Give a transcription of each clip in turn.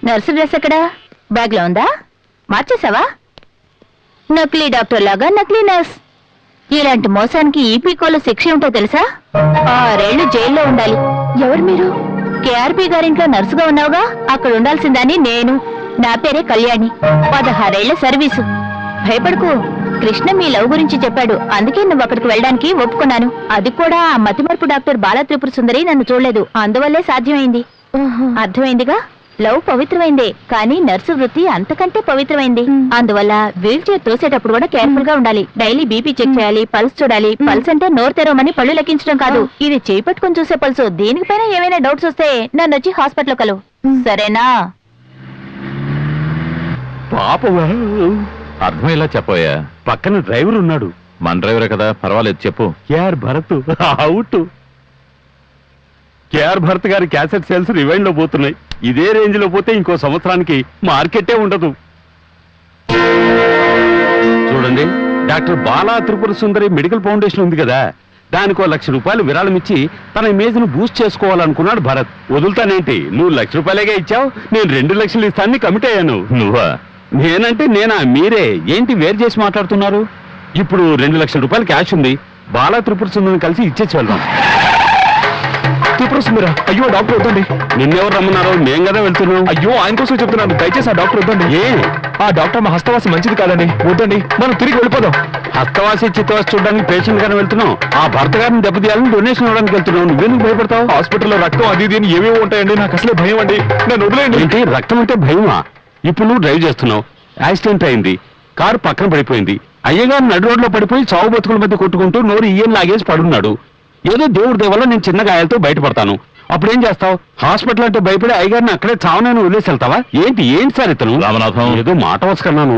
Nurse dress ఎక్కడా? Bag లో ఉందా? మార్చేసావా? నకిలీ డాక్టర్ లాగా నకిలీ నర్స్. ఇలాంటి మోసానికి ఈపీకోలో శిక్ష ఉంటో తెలుసా? 6 ఏళ్లు జైల్లో ఉండాలి. ఎవరు మీరు? కేఆర్పి గారింట్లో నర్సుగా ఉన్నావుగా, అక్కడ ఉండాల్సిందని నేను. నా పేరే కళ్యాణి. 16 ఏళ్ల సర్వీసు. భయపడుకో, కృష్ణ మీ లవ్ గురించి చెప్పాడు, అందుకే నువ్వు అక్కడికి వెళ్ళడానికి ఒప్పుకున్నాను. అది కూడా ఆ మతిమరుపు డాక్టర్ బాలా త్రిపుర సుందరి నన్ను చూడలేదు, అందువల్లే సాధ్యమైంది. అర్థమైందిగా? లవ్ పవిత్రమైందే, కానీ నర్సు వృత్తి అంతకంటే పవిత్రమైంది. అందువల్ల వీల్ చైర్ తోసేటప్పుడు కూడా కేర్ఫుల్ గా ఉండాలి. డైలీ బీపీ చెక్ చేయాలి, పల్స్ చూడాలి. పల్స్ అంటే నోరు తెరవమని పళ్ళు లెక్కించడం కాదు, ఇది చేయి పట్టుకుని చూసే పల్సు. దీనిపైన ఏమైనా డౌట్స్ వస్తే నన్ను వచ్చి హాస్పిటల్ కలువు, సరేనా? పాపమా, అర్థమయ్యేలా చెప్పోయా. పక్కన డ్రైవర్ ఉన్నాడు. మన డ్రైవరే కదా, పర్వాలేదు చెప్పు. KR Bharat out. KR Bharat గారి క్యాసెట్ సేల్స్ రివైండ్ లో పోతున్నాయి. ఇదే రేంజ్ లో పోతే ఇంకో సంవత్సరానికి మార్కెటే ఉండదు. చూడండి, doctor Bala Tripura Sundari medical foundation ఉంది కదా, దానికి 1 లక్ష రూపాయలు విరాళం ఇచ్చి తన ఇమేజ్ ను బూస్ట్ చేసుకోవాలనుకున్నాడు భరత్. వదులుతానేంటి, నువ్వు 1 లక్ష రూపాయలేగా ఇచ్చావు, నేను 2 లక్షలు ఇస్తానని కమిట్ అయ్యాను. నువ్వా? నేనంటే నేనా? మీరే ఏంటి వేరు చేసి మాట్లాడుతున్నారు? ఇప్పుడు 2 లక్షల రూపాయలు క్యాష్ ఉంది, బాలా త్రిపుర సుందరిని కలిసి ఇచ్చేసి వెళ్దాం. త్రిపుర సుందరా? అయ్యో డాక్టర్ వద్దండి. నిన్నెవరు రమ్మన్నారు? మేం కదా వెళ్తున్నాం. అయ్యో ఆయన కోసం చెప్తున్నాను, దయచేసి ఆ డాక్టర్ వద్దండి. ఏ? ఆ డాక్టర్ మా హస్తవాసి మంచిది కాదండి, వద్దండి, మనం తిరిగి వెళ్ళిపోదాం. హస్తవాసి చిత్తవాసి చూడడానికి పేషెంట్ గారిని వెళ్తున్నాం, ఆ భర్త గారిని దెబ్బతీయాలని డొనేషన్ ఇవ్వడానికి వెళ్తున్నాం. నువ్వెందుకు భయపడతావు? హాస్పిటల్లో రక్తం అది ఇది ఏమేమి ఉంటాయండి, నాకు అసలే భయం అండి, నన్ను వదిలేయండి. ఏంటి రక్తం అంటే భయమా? ఇప్పుడు నువ్వు డ్రైవ్ చేస్తున్నావు, యాక్సిడెంట్ అయింది, కారు పక్కన పడిపోయింది, అయ్యగారు నడు రోడ్లో పడిపోయి చావు బతుకుల మధ్య కొట్టుకుంటూ నోరు ఈయన లాగేసి పడున్నాడు. ఏదో దేవుడి దేవల్ల నేను చిన్న గాయాలతో బయటపడతాను, అప్పుడేం చేస్తావు? హాస్పిటల్ అంటే భయపడి అయ్యగారిని అక్కడే చావునని వదిలేసి వెళ్తావా? ఏంటి సార్ ఇతను? రామనాథం, ఏదో మాట వసుకున్నాను.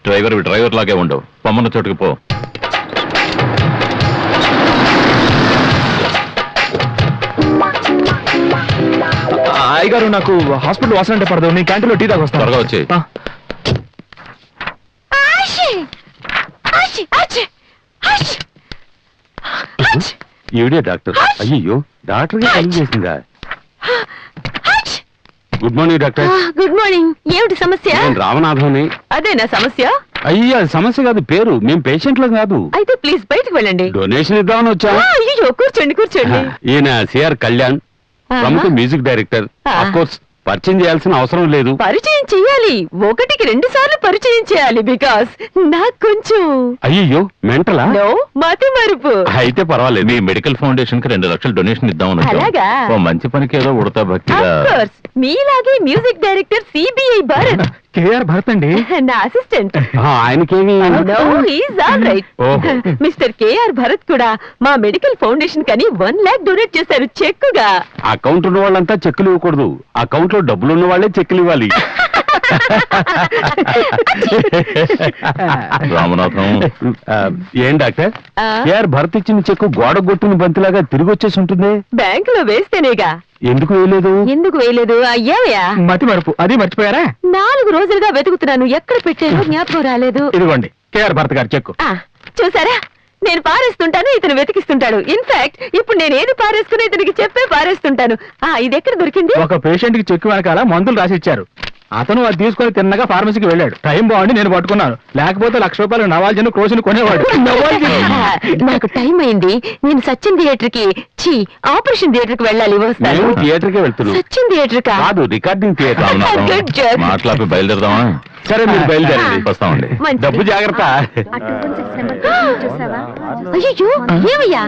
డ్రైవర్ లాగే ఉండవు, పొమ్మన్న చోటుకి పో. అయ్యగారు, నాకు హాస్పిటల్ వాసన అంటే పడదు, నీ క్యాంటీన్లో టీ తాగి వస్తాను. త్వరగా వచ్చి. ఈవిడే డాక్టర్. అయ్యో, డాక్టర్ గా కలిసి చేసిందా? Good morning doctor. Good morning. ఏమిటి సమస్య? నేను రామనాథంని. అదేనా సమస్య? అయ్యో, అది సమస్య కాదు, పేరు. మేము పేషెంట్లం కాదు. అయితే ప్లీజ్ బయటకు వెళ్ళండి. డొనేషన్ ఇద్దామని వచ్చా. అయ్యో, కూర్చోండి కూర్చోండి. ఈయన సిఆర్ కళ్యాణ్, ప్రముఖ మ్యూజిక్ డైరెక్టర్. ఆఫ్ కోర్స్ పరిచయం చేయాల్సిన అవసరం లేదు. పరిచయం చేయాలి, 1కి 2 సార్లు పరిచయం చేయాలి, బికాస్ నాకు కొంచెం. అయ్యో, మెంటలా? నో, మతి మరుపు. అయితే పర్వాలేదు. మీ మెడికల్ ఫౌండేషన్ కి 2 లక్షలు డొనేషన్ ఇద్దామని అలాగా? ఓ మంచి పనికి ఏదో ఉడతా భక్తిగా. మీలాగే music director CBI Bharat. KR Bharat అండి, నా అసిస్టెంట్. ఆయనకేమి? మిస్టర్ కేఆర్ భరత్ కూడా మా మెడికల్ ఫౌండేషన్ కని 1 lakh డొనేట్ చేశారు చెక్కుగా. అకౌంట్ ఉన్న వాళ్ళంతా చెక్కులు ఇవ్వకూడదు, అకౌంట్ లో డబ్బులు ఉన్న వాళ్ళే చెక్కులు ఇవ్వాలి. రామనాథం, ఏం డాక్టర్, కేఆర్ భరత్ ఇచ్చిన చెక్కు గోడ కొట్టిన బంతిలాగా తిరిగి వచ్చేసి ఉంటుంది. బ్యాంక్ లో వేస్తేనేగా. ఎందుకు వేయలేదు? ఎందుకు వేయలేదు? అయ్యావయ్యా, మతి మరపు. అది మర్చిపోయారా? 4 రోజులుగా వెతుకుతున్నాను, ఎక్కడ పెట్టానో జ్ఞాపకం రాలేదు. ఇదిగోండి కేఆర్ భరత్ గారి చెక్కు. చూసారా, నేను పారేస్తుంటాను, ఇతను వెతికిస్తుంటాడు. ఇన్ఫాక్ట్ ఇప్పుడు నేను ఏది పారేసుకుని ఇతనికి చెప్పే పారేస్తుంటాను. ఇది ఎక్కడ దొరికింది? ఒక పేషెంట్ కి చెక్కు వెనకాల మందులు రాసి ఇచ్చారు, అతను అది తీసుకుని తిన్నగా ఫార్మసీకి వెళ్ళాడు. టైం బాగుండి నేను పట్టుకున్నాను, లేకపోతే 1 లక్ష రూపాయలు నవాల్జీని క్రోసిని కొనేవాడు. నాకు టైం అయింది, నేను సచిన్ థియేటర్ కి ఆపరేషన్ థియేటర్ కి వెళ్ళాలి. థియేటర్ కి వెళ్తున్నాను. సచిన్ థియేటర్ కాదు, రికార్డింగ్ థియేటర్. మాట్లాపి బయలుదేరదామా? సరే, మీరు బయలుదేరండి, వస్తామండి. డబ్బు జాగ్రత్త. అయ్యో, ఏమయ్యా,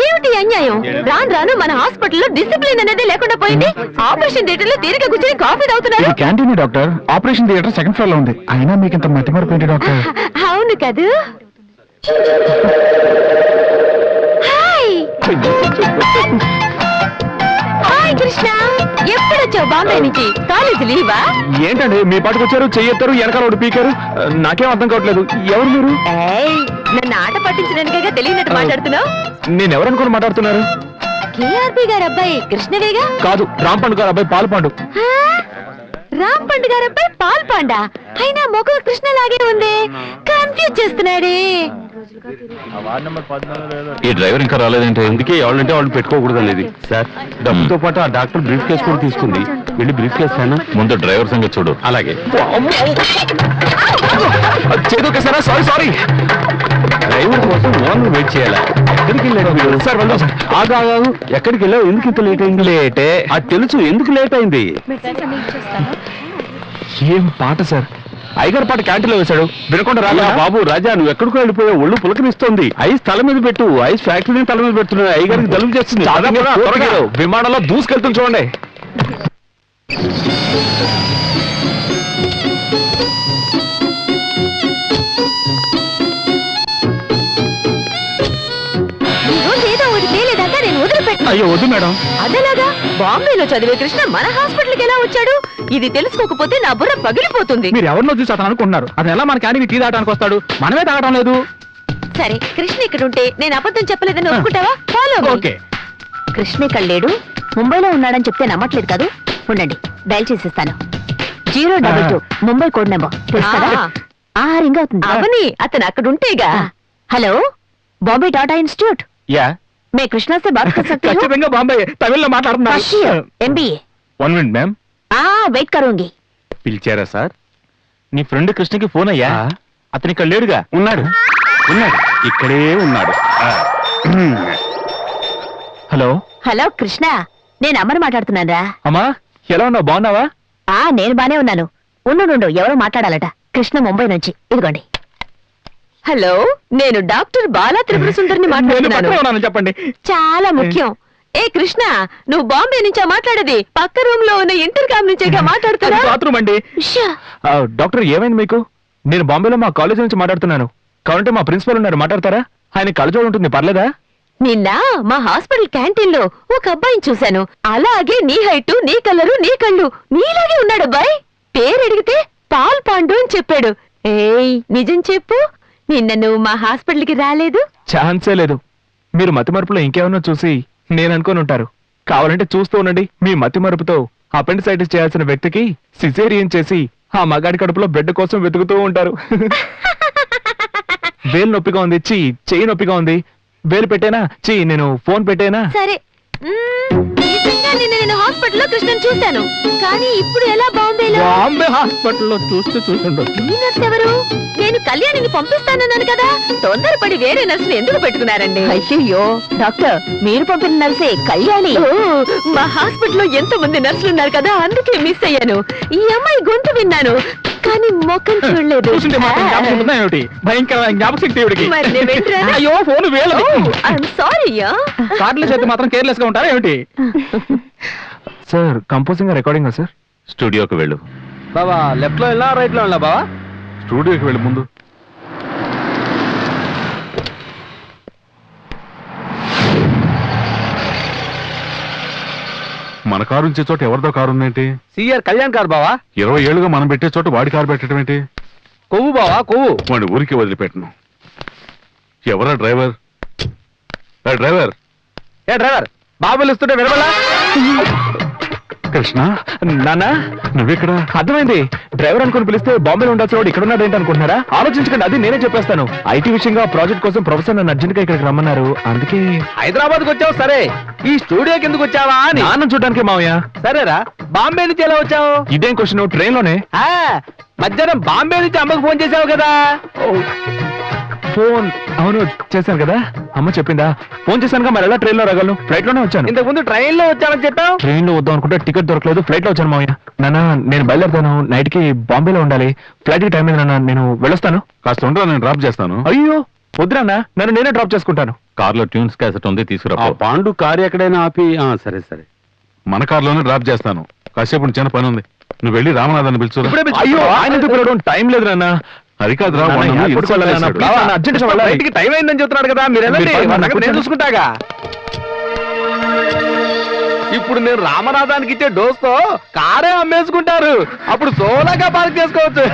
ఏమిటి అన్యాయం? రాను రాను మన హాస్పిటల్లో డిసిప్లిన్ అనేది లేకుండా పోయింది. ఆపరేషన్ థియేటర్ లో తీరిక కూర్చొని కాఫీ తాగుతున్నారు. Canteen doctor, operation theatre 2nd floor లో ఉంది. అయినా మీకు ఇంత మతి మరపు ఏంటి డాక్టర్? అవును కదూ. హాయ్ హాయ్ కృష్ణ, ఎప్పుడొచ్చావు బాంబే నుంచి? కాలేజ్ లీవా? ఏంటండి మీ పాటకు వచ్చారు, చెయ్యొత్తారు, వెనకాల ఒకటి పీకారు, నాకేం అర్థం కావట్లేదు. ఎవరు మీరు? నన్ను ఆట పట్టించడానికేగా తెలియనట్టు మాట్లాడుతున్నావు. నేను ఎవరనుకుని మాట్లాడుతున్నారు? కేఆర్పి గారు అబ్బాయి కృష్ణవేగా? కాదు, రాంపండు గారు అబ్బాయి పాల్పాండు. రాంపండు గారు అబ్బాయి పాల్పాండా? అయినా మొగ కృష్ణలాగే ఉంది, కన్ఫ్యూజ్ చేస్తున్నాడే. ఈ డ్రైవర్ ఇంకా రాలేదంటే? అందుకే ఎవరంటే వాళ్ళు పెట్టుకోకూడదు అనేది. సార్, డబ్బుతో పాటు ఆ డాక్టర్ బ్రీఫ్ కేసు కూడా తీసుకుంది. వెళ్ళి బ్రీఫ్ చేస్తాను. ముందు డ్రైవర్ సంగతి చూడు. అలాగే. చేదుకేసారా? Sorry sorry. డ్రైవర్ కోసం ఓనర్ వెయిట్ చేయాలా? ఎక్కడికి వెళ్ళాడు మీరు? సార్ వెళ్దాం సార్. ఆగాగు, ఎక్కడికి వెళ్ళావు? ఎందుకు ఇంత లేట్ అయింది? లేటే. అది తెలుసు, ఎందుకు లేట్ అయింది? ఏం పాట సార్? ఐగర్ పాట క్యాంటీన్లో వేశాడు, వినకుండా అలా రాలా? బాబు రాజా, నువ్వు ఎక్కడికో వెళ్ళిపోయావు. ఒళ్ళు పులకనిస్తోంది. ఐస్ తల మీద పెట్టు. ఐస్ ఫ్యాక్టరీని తల మీద పెడుతున్నావు. ఐగారికి జలుబు చేస్తుంది. చాలా త్వరగా విమానంలో దూసుకెళ్తుంది చూడండి. అయ్యో వద్దు మేడం. అదేలాగా బాంబేలో చదివే కృష్ణ మన హాస్పిటల్కి ఎలా వచ్చాడు? ఇది తెలుసుకోకపోతే నా బుర్ర పగిలిపోతుంది. మీరు ఎవరినో చూసి అతను అనుకుంటున్నారు. అతను ఎలా మన క్యాంటీన్ టీ తాగడానికి వస్తాడు? మనమే తాగడం లేదు. సరే, కృష్ణ ఇక్కడ ఉంటే నేను అబద్ధం చెప్పలేదని ఒప్పుకుంటావా? ఫాలో. ఓకే. కృష్ణ ఇక్కడ లేడు, ముంబైలో ఉన్నాడని చెప్తే నమ్మట్లేదు కాదు. ఉండండి, డైల్ చేసిస్తాను. 022 ముంబై కోడ్ నెంబర్ తెలుసు కదా? రింగ్ అవుతుంది. అవని, అతను అక్కడ ఉంటేగా. Hello, Bombay Tata institute. Yeah, मैं कृष्णा से बात कर सकती हूँ? ఖచ్చితంగా బాంబే తమిళ్లో మాట్లాడుతున్నారు. MBA. 1 minute ma'am. వెయిట్ కरूंगी. పిలిచారా సార్? నీ ఫ్రెండ్ కృష్ణకి ఫోన్ అయ్యా? అతను ఇక్కడ లేడుగా. ఉన్నాడు, ఇక్కడే ఉన్నాడు. హలో హలో కృష్ణ, నేను అమ్మని మాట్లాడుతున్నాను. అమ్మా, ఎలా ఉన్నావు? బాగున్నావా? నేను బానే ఉన్నాను. ఉండు, ఎవరో మాట్లాడాలట. కృష్ణ ముంబై నుంచి. ఇదిగోండి. హలో, నేను డాక్టర్ బాలా త్రిపుర సుందరిని మాట్లాడుతున్నాను. చెప్పండి. చాలా ముఖ్యం. ఏ కృష్ణ, నువ్వు బాంబే నుంచా మాట్లాడేది? పక్క రూమ్ లో ఉన్న ఇంటర్కామ్ నుంచే మాట్లాడుతున్నా. బాత్రూమ్ అండి. డాక్టర్, ఏమైంది మీకు? నేను బాంబేలో మా కాలేజ్ నుంచి మాట్లాడుతున్నాను. కావాలంటే మా ప్రిన్సిపల్ ఉన్నారు, మాట్లాడతారా? ఆయన కళ్ళజోడు ఉంటుంది, పర్లేదా? నిన్న మా హాస్పిటల్ క్యాంటీన్ లో ఒక అబ్బాయిని చూశాను. అలాగే నీ హైటు, నీ కలరు, నీ కళ్ళు నీలాగే ఉన్నాడు అబ్బాయి. పేరు అడిగితే పాల్ పాండు అని చెప్పాడు. ఏయ్, నిజం చెప్పు, నిన్న నువ్వు మా హాస్పిటల్ కి రాలేదు? ఛాన్సే లేదు. మీరు మతి మరుపులో ఇంకేమన్నా చూసి నేను అనుకొని ఉంటారు. కావాలంటే చూస్తూ ఉండండి. మీ మతి మరుపుతో అపెండిసైటిస్ చేయాల్సిన వ్యక్తికి సిజేరియన్ చేసి ఆ మగాడి కడుపులో బ్రెడ్ కోసం వెతుకుతూ ఉంటారు. వేలు నొప్పిగా ఉంది, చెయ్యి నొప్పిగా ఉంది. వేలు పెట్టేనా? నేను ఫోన్ పెట్టేనా? సరే, నిజంగా నిన్న నేను హాస్పిటల్లో కృష్ణను చూశాను. కానీ ఇప్పుడు ఎలా బాంబేలో? బాంబే హాస్పిటల్లో చూస్తుండొచ్చు. ఈ నర్స్ ఎవరు? నేను కళ్యాణిని పంపిస్తానన్నాను కదా. తొందరపడి వేరే నర్సుని ఎందుకు పెట్టుకున్నారండి? అయ్యో డాక్టర్, మీరు పంపిన నర్సే కళ్యాణి. మా హాస్పిటల్లో ఎంతో మంది నర్సులు ఉన్నారు కదా, అందుకే మిస్ అయ్యాను. ఈ అమ్మాయి గొంతు విన్నాను, కానీ ముఖం చూడలేదు. భయంకరమైన జ్ఞాపకశక్తి. మరి నేను వెళ్ళరానా? అయ్యో, ఫోన్ వేలు. సారీ. కార్డుల చేతి మాత్రం కేర్లెస్ గా ఉంటారా ఏమిటి? Sir, composing recording sir? స్టూడియోకి వెళ్ళు. బాబా, లెఫ్ట్ లో వెళ్ళా రైట్ లో వెళ్ళా? బాబా, స్టూడియోకి వెళ్ళు ముందు. మన కారు ఉంచే చోట ఎవరిదో కారు ఉందేంటి? సిఆర్ కళ్యాణ్ కార్ బావా. 20 ఏళ్ళుగా మనం పెట్టే చోట వాడి కారు పెట్టడం ఏంటి? కొవ్వు బావా, కొవ్వు. వాడి ఊరికి వదిలిపెట్టను. ఎవరా డ్రైవర్? డ్రైవర్, డ్రైవర్, బాబులు ఇస్తుంటే వినబలా? కృష్ణ, నాన్న, నువ్వెక్కడ? అర్థమైంది. డ్రైవర్ అనుకుని పిలిస్తే బాంబేలో ఉండాల్సిన వాడు ఇక్కడ ఉన్నాడు ఏంటి అనుకుంటున్నారా? ఆలోచించకండి, అది నేనే చెప్పేస్తాను. ఐటీ విషయంగా ప్రాజెక్ట్ కోసం ప్రొఫెసర్ నన్ను అర్జెంట్ గా ఇక్కడికి రమ్మన్నారు. అందుకే హైదరాబాద్ కు వచ్చావు. సరే, ఈ స్టూడియోకి ఎందుకు వచ్చావా అని. నాన్న చూడడానికి మావయ్య. సరేరా, బాంబే నుంచి ఎలా వచ్చావు? ఇదేం క్వశ్చన్? ట్రైన్ లోనే. మధ్యాహ్నం బాంబే నుంచి అమ్మకు ఫోన్ చేసావు కదా? ఫోన్, అవును చేశాను కదా. అమ్మ చెప్పిందా? ఫోన్ చేశాను. మరి ఎలా ట్రైన్ లో రాగలను? ఫ్లైట్ లోనే వచ్చాను. ఇంతకు ముందు ట్రైన్ లో వచ్చానని చెప్పావు. ట్రైన్ లో వద్దాం అనుకుంటే టికెట్ దొరకలేదు, ఫ్లైట్ లో వచ్చాను మావయ్య. నాన్న, నేను బయలుదేరుతాను. నైట్ కి బాంబేలో ఉండాలి. ఫ్లైట్ కి టైం అయింది నాన్న, నేను వెళ్ళొస్తాను. కాస్త ఉండరా, నేను డ్రాప్ చేస్తాను. అయ్యో వద్దురా, నన్ను నేనే డ్రాప్ చేసుకుంటాను. కార్లో ట్యూన్స్ క్యాసెట్ ఉంది, తీసుకురా. పాండు కారు ఎక్కడైనా ఆపి. సరే సరే, మన కార్లోనే డ్రాప్ చేస్తాను. కాసేపు చిన్న పని ఉంది, నువ్వు వెళ్ళి రామనాథాన్ని పిలుచు. అయ్యో, ఆయన టైం లేదు నాన్న. అది కాదురా, టైం అయిందని చెప్తున్నాడు కదా. మీరు నేను చూసుకుంటాగా. ఇప్పుడు నేను రామనాథానికి ఇచ్చే డోస్ తో కారే అమ్మేసుకుంటారు. అప్పుడు సోలాగా పార్క్ చేసుకోవచ్చు.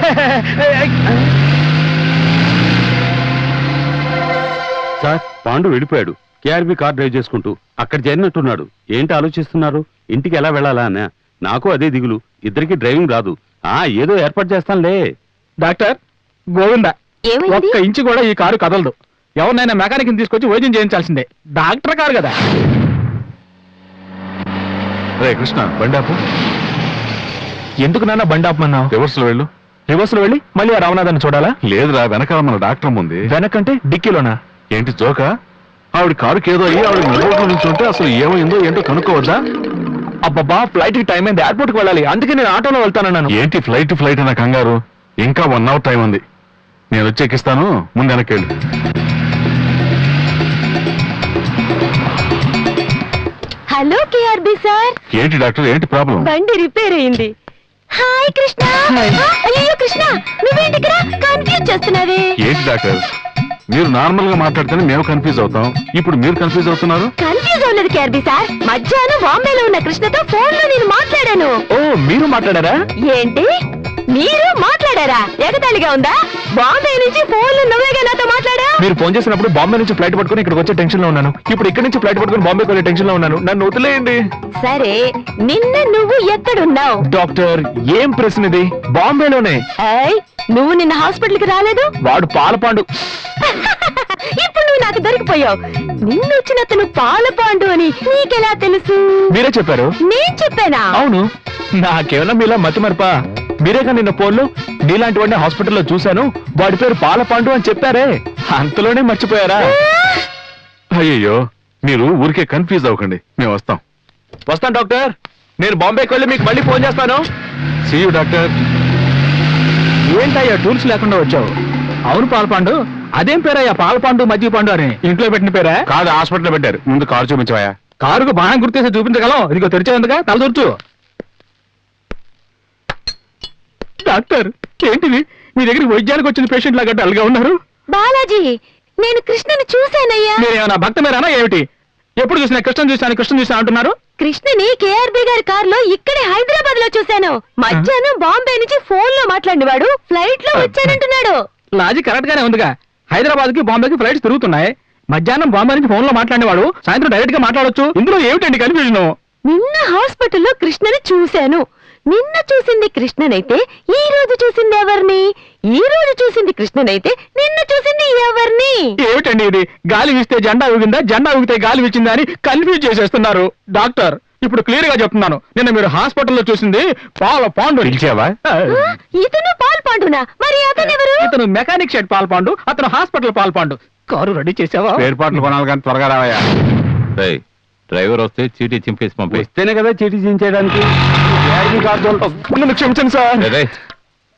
సార్, పాండు వెళ్ళిపోయాడు. కేఆర్బి కార్ డ్రైవ్ చేసుకుంటూ అక్కడ చేరినట్టున్నాడు. ఏంటి ఆలోచిస్తున్నారు? ఇంటికి ఎలా వెళ్ళాలా అన్న? నాకు అదే దిగులు. ఇద్దరికి డ్రైవింగ్ రాదు. ఏదో ఏర్పాటు చేస్తానులే. డాక్టర్ గోవింద, ఒక్క ఇంచు కూడా ఈ కారు కదలదు. ఎవరినైనా మెకానిక్ తీసుకొచ్చి వైద్యం చేయించాల్సిందే. డాక్టర్ కారు కదా. రే కృష్ణ, బండి ఆపు. ఎందుకు నాన్న బండి ఆపమన్నావు? రివర్స్ లో వెళ్ళు. రివర్స్ లో వెళ్ళి మళ్ళీ ఆ రామనాథాన్ని చూడాలా? లేదురా, వెనకాల మన డాక్టర్ ఉంది. వెనకంటే డిక్కీలోనా? ఏంటి జోకా? ఆవిడ కారుకి ఏదో అయ్యి ఆవిడ నిలబడి నుంచి ఉంటే అసలు ఏమైందో ఏంటో కనుక్కోవద్దా? అబ్బబ్బా, ఫ్లైట్ కి టైం అయింది, ఎయిర్పోర్ట్ కి వెళ్ళాలి, అందుకే నేను ఆటోలో వెళ్తానన్నాను. ఏంటి ఫ్లైట్ అన్న కంగారు? ఇంకా 1 hour టైం ఉంది. నేను వచ్చి ఎక్కిస్తాను, ముందు వెనక్కి. Hello KRB sir. ఏంటి డాక్టర్, ఏంటి ప్రాబ్లం? బండి రిపేర్ అయింది. హాయ్ కృష్ణ. అయ్యో కృష్ణ, నువ్వేంటి ఇక్కడ కన్ఫ్యూజ్ చేస్తున్నావే? ఏంటి డాక్టర్, మీరు నార్మల్ గా మాట్లాడితేనే మేము కన్ఫ్యూజ్ అవుతాం, ఇప్పుడు మీరు కన్ఫ్యూజ్ అవుతున్నారు. కన్ఫ్యూజ్ అవ్వలేదు కేఆర్బి సార్. మధ్యాహ్నం బాంబేలో ఉన్న కృష్ణతో ఫోన్ లో నేను మాట్లాడాను. ఓ, మీరు మాట్లాడారా? ఏంటి మీరు మాట్లాడారా? ఎగతాళిగా ఉందా? బాంబే నుంచి ఫోన్ లో నువ్వేగా నాతో మాట్లాడా? మీరు ఫోన్ చేసినప్పుడు బాంబే నుంచి ఫ్లైట్ పట్టుకుని ఇక్కడికి వచ్చే టెన్షన్ లో ఉన్నాను. ఇప్పుడు ఇక్కడ నుంచి ఫ్లైట్ పట్టుకుని బాంబేకి వెళ్ళే టెన్షన్ లో ఉన్నాను. నన్ను వదిలేయండి. సరే, నిన్న నువ్వు ఎక్కడున్నావు? డాక్టర్, ఏం ప్రశ్న ఇది? బాంబేలోనే. ఏయ్, నువ్వు నిన్న హాస్పిటల్ కి రాలేదు? వాడు పాలపాండు. ఇప్పుడు నువ్వు నాకు దొరికిపోయావు. నిన్న వచ్చిన అతను పాలపాండు అని నీకెలా తెలుసు? మీరే చెప్పారు. నేను చెప్పానా? అవును, నాకేమన్నా మీలా మతిమరపా? మీరేగా నిన్న ఫోన్లో నీలాంటి వాడిని హాస్పిటల్లో చూశాను, వాడి పేరు పాలపాండు అని చెప్పారే, అంతలోనే మర్చిపోయారా? అయ్యయ్యో, మీరు ఊరికే కన్ఫ్యూజ్ అవ్వకండి, మేము వస్తాం. వస్తాను డాక్టర్, నేను బాంబేకి వెళ్ళి మీకు మళ్ళీ ఫోన్ చేస్తాను. See you doctor. ఏంటయ్యా టూల్స్ లేకుండా వచ్చావు? అవును పాలపాండు, అదేం పేరయ్యా పాలపాండు మజ్జిగపాండు అని ఇంట్లో పెట్టిన పేరా? కాదు, హాస్పిటల్లో పెట్టారు. ముందు కారు చూపించవా? కారుకు బాణం గుర్తేసి చూపించగలం. ఇదిగో తెరిచేందుగా తల దొరచు. డాక్టర్, ఏంటిది? మీ దగ్గరికి వైద్యానికి వచ్చిన పేషెంట్ లాగా డల్గా ఉన్నారు. బాలాజీ, నేను కృష్ణని చూశానయ్యా. మీరేమన్నా భక్త మీరానా ఏమిటి? ఎప్పుడు చూసినా కృష్ణ చూశాను అంటున్నారు. కృష్ణని కేఆర్బి గారి కారులో ఇక్కడే హైదరాబాద్ లో చూశాను. మధ్యాహ్నం బాంబే నుంచి ఫోన్ లో మాట్లాడినవాడు ఫ్లైట్ లో వచ్చానంటున్నాడు. లాజిక్ కరెక్ట్ గానే ఉందిగా. హైదరాబాద్ కి బాంబేకి ఫ్లైట్స్ తిరుగుతున్నాయి. మధ్యాహ్నం బాంబే నుంచి ఫోన్ లో మాట్లాడినవాడు సాయంత్రం డైరెక్ట్ గా మాట్లాడొచ్చు. ఇందులో ఏమిటండి కన్ఫ్యూజన్? నిన్న హాస్పిటల్లో కృష్ణని చూశాను. నిన్న చూసింది కృష్ణనైతే ఈ రోజు చూసింది ఎవరిని? ఈ రోజు చూసింది కృష్ణనైతే నిన్న చూసింది ఎవరిని? ఏమిటండి ఇది? గాలి వీస్తే జెండా ఊగిందా, జెండా ఊగితే గాలి వీచిందా అని కన్ఫ్యూజ్ చేసేస్తున్నారు. డాక్టర్, ఇప్పుడు క్లియర్ గా చెప్తున్నాను, నిన్న మీరు హాస్పిటల్లో చూసింది పాలపాండు. పిలిచావా? ఇతను పాల్పాండునా? మరి అతనెవరు? ఇతను మెకానిక్ షెడ్ పాల్పాండు, అతను హాస్పిటల్ పాల్పాండు. కారు రెడీ చేసావా? ఏర్పాట్లు కొనాలి కానీ త్వరగా రావయ్యా. డ్రైవర్ వస్తే చీటీ చింపేసి పంపి. వస్తేనే కదా చీటీ చించేయడానికి. నన్ను క్షమించండి సార్.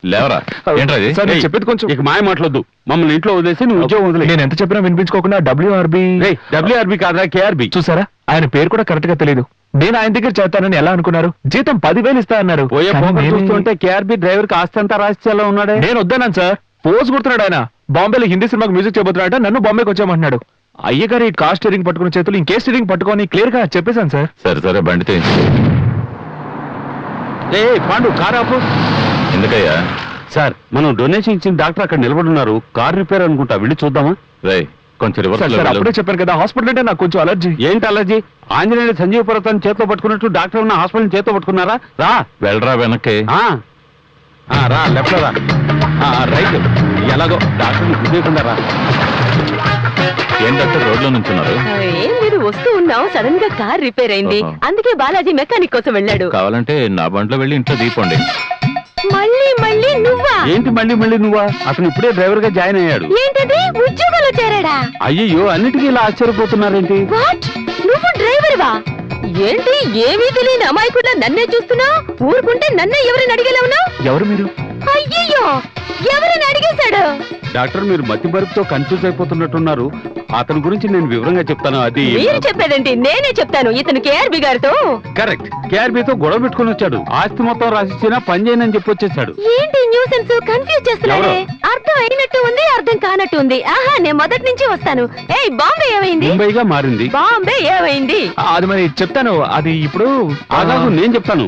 లేవరా, ఏంట్రది? సార్, నేను చెప్పేది కొంచెం. ఇక మాయ మాట్లాడద్దు. మమ్మల్ని ఇంట్లో వదిలేసి నువ్వు ఉద్యోగం వదిలే. నేను ఎంత చెప్పినా వినిపించుకోకుండా డబ్ల్యూఆర్బి కాదా కేఆర్బి? చూసారా, ఆయన పేరు కూడా కరెక్ట్ గా తెలియదు. నేను ఆయన దగ్గర చేస్తానని ఎలా అనుకున్నారు? జీతం 10,000 ఇస్తా అన్నారు. పోయే పోక చూస్తుంటే కేఆర్బి డ్రైవర్ కి ఆస్తి అంతా రాసిచ్చేలా ఉన్నాడే. నేను వద్దన్నాను సార్. పోజ్ కొడుతున్నాడు ఆయన. బాంబేలో హిందీ సినిమాకి మ్యూజిక్ చేయబోతున్నాడ, నన్ను బాంబేకి వచ్చామంటున్నాడు. అయ్యగారు ఈ కార్ స్టీరింగ్ పట్టుకున్న చేతులు ఇంకే స్టీరింగ్ పట్టుకొని క్లియర్ గా చెప్పేశాను సార్. సరే బండితే. పాండు కారు ఆపు. ఎందుకయ్యా? సార్, మనం డొనేషన్ ఇచ్చిన డాక్టర్ అక్కడ నిలబడున్నారు. కార్ రిపేర్ అనుకుంటా, వెళ్ళి చూద్దామా? కొంచెం రివర్స్. అప్పుడే చెప్పాను కదా, హాస్పిటల్ అంటే నాకు కొంచెం అలర్జీ. ఏంటి అలర్జీ? ఆంజనేయ సంజీవ పర్వతాన్ని చేతిలో పట్టుకున్నట్టు డాక్టర్ ఉన్న హాస్పిటల్ చేతిలో పట్టుకున్నారా? రా, వెళ్ళరా వెనక్కి. రా, లెఫ్ట్ రా, రైట్. ఎలాగో డాక్టర్ని గుర్తించకుండా రా. ఏం డాక్టర్ రోడ్లో నుంచి ఉన్నారు? ఏం లేదు, వస్తూ ఉన్నాం, సడన్ గా కార్ రిపేర్ అయింది. అందుకే బాలాజీ మెకానిక్ కోసం వెళ్ళాడు. కావాలంటే నా బండిలో వెళ్ళి ఇంట్లో దీపండి. మళ్ళీ నువ్వా? ఏంటి మళ్ళీ నువ్వా? అతను ఇప్పుడే డ్రైవర్ గా జాయిన్ అయ్యాడు. ఏంటది, ఉద్యోగంలో చేరాడా? అయ్యో, అన్నిటికీ ఇలా ఆశ్చర్యపోతున్నారేంటి? వాట్, నువ్వు డ్రైవర్వా? ఏంటి ఏమీ తెలియని అమాయకుడా నన్నే చూస్తున్నా? ఊరుకుంటే నన్నే ఎవరిని అడిగేలా ఉన్నావు? ఎవరు మీరు? అయ్యయ్యో, ఎవరిని అడిగేశాడు? డాక్టర్, మీరు మతి మరుపుతో కన్ఫ్యూజ్ అయిపోతున్నట్టున్నారు. అతని గురించి నేను వివరంగా చెప్తాను. అది మీరు చెప్పేదండి, నేనే చెప్తాను. ఇతను కేఆర్బి గారితో కరెక్ట్. కేఆర్బితో గొడవ పెట్టుకుని వచ్చాడు. ఆస్తి మొత్తం రాసిచ్చినా పని చేయనని చెప్పి వచ్చేసాడు. ఏంటి న్యూసెన్స్, కన్ఫ్యూజ్ చేస్తున్నాడే. అర్థం అయినట్టు ఉంది, అర్థం కానట్టు ఉంది. ఆహా, నేను మొదటి నుంచి వస్తాను. ఏయ్, బాంబే ఏమైంది? ముంబైగా మారింది. బాంబే ఏమైంది? అది మరి చెప్తాను. అది ఇప్పుడు ఆగాగు, నేను చెప్తాను.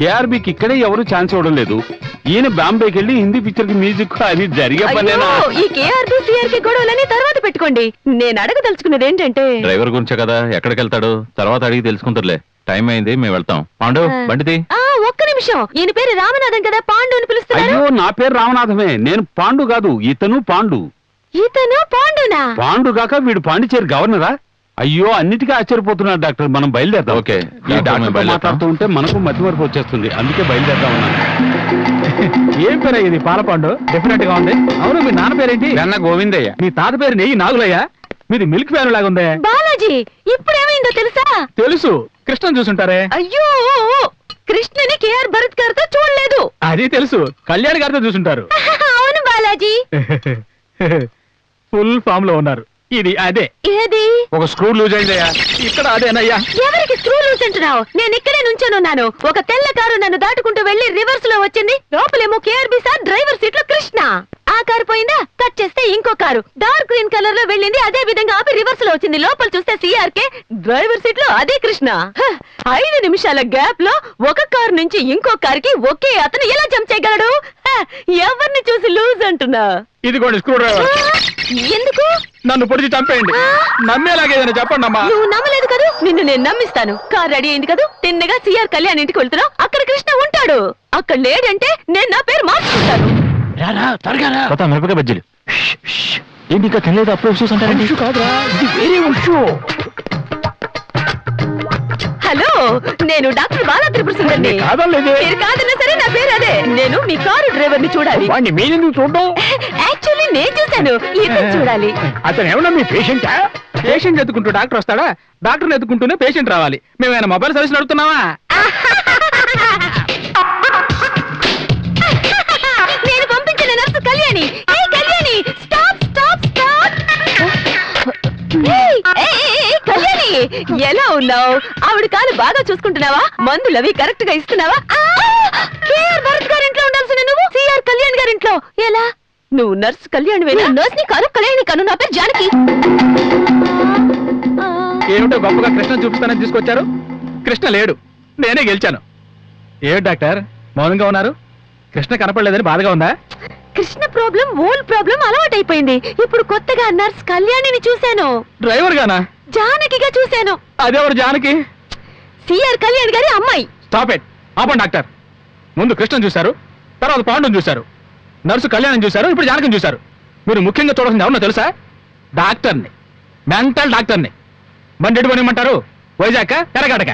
కేఆర్బికి ఇక్కడే ఎవరు ఛాన్స్ ఇవ్వడం లేదు. ఈయన బాంబేకి వెళ్ళి హిందీ పిక్చర్ కి మ్యూజిక్ అది జరిగే పనేనా? ఈ కేఆర్బి సిఆర్కి గొడవలని తర్వాత పెట్టుకోండి. నేను అడగదలుచుకున్నది ఏంటంటే, డ్రైవర్ గురించే కదా, ఎక్కడికి వెళ్తాడు తర్వాత అడిగి తెలుసుకుంటారులే. టైం అయింది, మేము వెళ్తాం. పాండు, బండిది. ఒక్క నిమిషం. ఈయన పేరు రామనాథం కదా, పాండు అని పిలుస్తున్నారు. అయ్యో, నా పేరు రామనాథమే. నేను పాండు కాదు, ఇతను పాండు. ఇతను పాండునా? పాండు కాక వీడు పాండిచేరి గవర్నరా? అయ్యో అన్నిటికీ ఆశ్చర్యపోతున్నాడు డాక్టర్. మనం బయలుదేరదాం. ఓకే. ఈ డాక్టర్ డాక్టర్ బయలుదేరతాం. మాట్లాడుతూ ఉంటే మనకు మధ్య వరకు వచ్చేస్తుంది. అందుకే బయలుదేరదాం ఉన్నాను. ఏం పేరు ఇది? పాలపండు డిఫరెంట్ గా ఉంది. అవును, మీ నాన్న పేరేంటి? వెన్న గోవిందయ్య. మీ తాత పేరు నెయ్యి నాగులయ్య. మీది మిల్క్ ఫ్యాన్ లాగా ఉందే. బాలాజీ ఇప్పుడేమైందో తెలుసా? తెలుసు, కృష్ణన్ చూసుంటారే. అయ్యో, కృష్ణని కేఆర్ భరత్ గారితో చూడలేదు. అది తెలుసు, కళ్యాణ్ గారితో చూసుంటారు. అవును బాలాజీ. ఫుల్ ఫామ్ లో ఉన్నారు. ఇది అదే. ఏది? ఒక స్క్రూ లూజ్ అయిందయ్యా. ఇక్కడ అదేనయ్యా. ఎవరికి స్క్రూ లూజ్ అంటున్నావు? నేను ఇక్కడే నుంచోనున్నాను. ఒక తెల్ల కారు నన్ను దాటుకుంటూ వెళ్లి రివర్స్ లో వచ్చింది. లోపలేమో కేఆర్బి సార్, డ్రైవర్ సీట్ లో కృష్ణ. ఆ కారు పోయిందా? కట్ చేస్తే ఇంకో కారు డార్క్ గ్రీన్ కలర్ లో వెళ్ళింది. అదే విధంగా ఆపి రివర్స్ లో వచ్చింది. లోపల చూస్తే సిఆర్కే, డ్రైవర్ సీట్ లో అదే కృష్ణ. 5 నిమిషాల గ్యాప్ లో ఒక కారు నుంచి ఇంకో కారుకి ఒకే అతను ఎలా జంప్ చేయగలడు? ఎవరిని చూసి లూజ్ అంటున్నా? ఇదిగోండి స్క్రూ డ్రైవర్. ఎందుకు? నన్ను పొడిచి చంపేయండి. నమ్మేలాగేదని చెప్పండి అమ్మా. నువ్వు నమ్మలేదు కదా, నిన్ను నేను నమ్మిస్తాను. కార్ రెడీ అయింది కదా, తిన్నగా సిఆర్ కళ్యాణ్ ఇంటికి వెళ్తున్నావు. అక్కడ కృష్ణ ఉంటాడు. అక్కడ లేడంటే నేను నా పేరు మార్చుకుంటాను. కొత్త మిరపకాయ బజ్జీలు. ఏంటి ఇంకా తినలేదు? అప్పుడు చూసంటారండి. కాదురా, ఇది వేరే ఉషు. హలో, నేను డాక్టర్ బాలా త్రిపుర సుందరిని. కాదలేదే. మీరు కాదన్నా సరే నా పేరు అదే. నేను మీ కారు డ్రైవర్ ని చూడాలి. వాడిని మీరెందుకు చూడడం? యాక్చువల్లీ నేను చూశాను, ఇతను చూడాలి. అతను ఏమన్నా మీ పేషెంటా? పేషెంట్ ఎత్తుకుంటూ డాక్టర్ వస్తాడా? డాక్టర్ ఎత్తుకుంటూనే పేషెంట్ రావాలి. మేమైనా మొబైల్ సర్వీస్ నడుపుతున్నావా? నేను పంపించిన నర్సు కళ్యాణి. ఏ Kalyani, stop stop stop. Kalyani, ఎలా ఉన్నావు? ఆవిడ కాలు బాగా చూసుకుంటున్నావా? మందులు అవి కరెక్ట్ గా ఇస్తున్నావా? కేఆర్ భరత్ గారింట్లో ఉండాల్సిన నువ్వు సిఆర్ కళ్యాణ్ గారింట్లో ఎలా? నువ్వు నర్సు కళ్యాణ్ నర్స్ ని కాను, కళ్యాణి కాను. నా పేరు జానకి. ఏమిటో గొప్పగా కృష్ణ చూపిస్తానని తీసుకొచ్చారు. కృష్ణ లేడు, నేనే గెలిచాను. ఏమిటి డాక్టర్ మౌనంగా ఉన్నారు? కృష్ణ కనపడలేదని బాధగా ఉందా? కృష్ణ ప్రాబ్లం ఓల్డ్ ప్రాబ్లం అలవాటైపోయింది. ఇప్పుడు కొత్తగా నర్స్ కళ్యాణిని చూశాను. డ్రైవర్ గానా? జానకిగా చూశాను. అదెవరు జానకి? సిఆర్ కళ్యాణ్ గారి అమ్మాయి. Stop it. ఆపండి డాక్టర్. ముందు కృష్ణను చూశారు, తర్వాత పాండుని చూశారు, నర్సు కళ్యాణం చూశారు, ఇప్పుడు జానకిని చూశారు. మీరు ముఖ్యంగా చూడాల్సింది ఎవరో తెలుసా? డాక్టర్ని, మెంటల్ డాక్టర్ని. బండి ఎటు కొనిమ్మంటారు? వైజాగ్ ఎరగడక?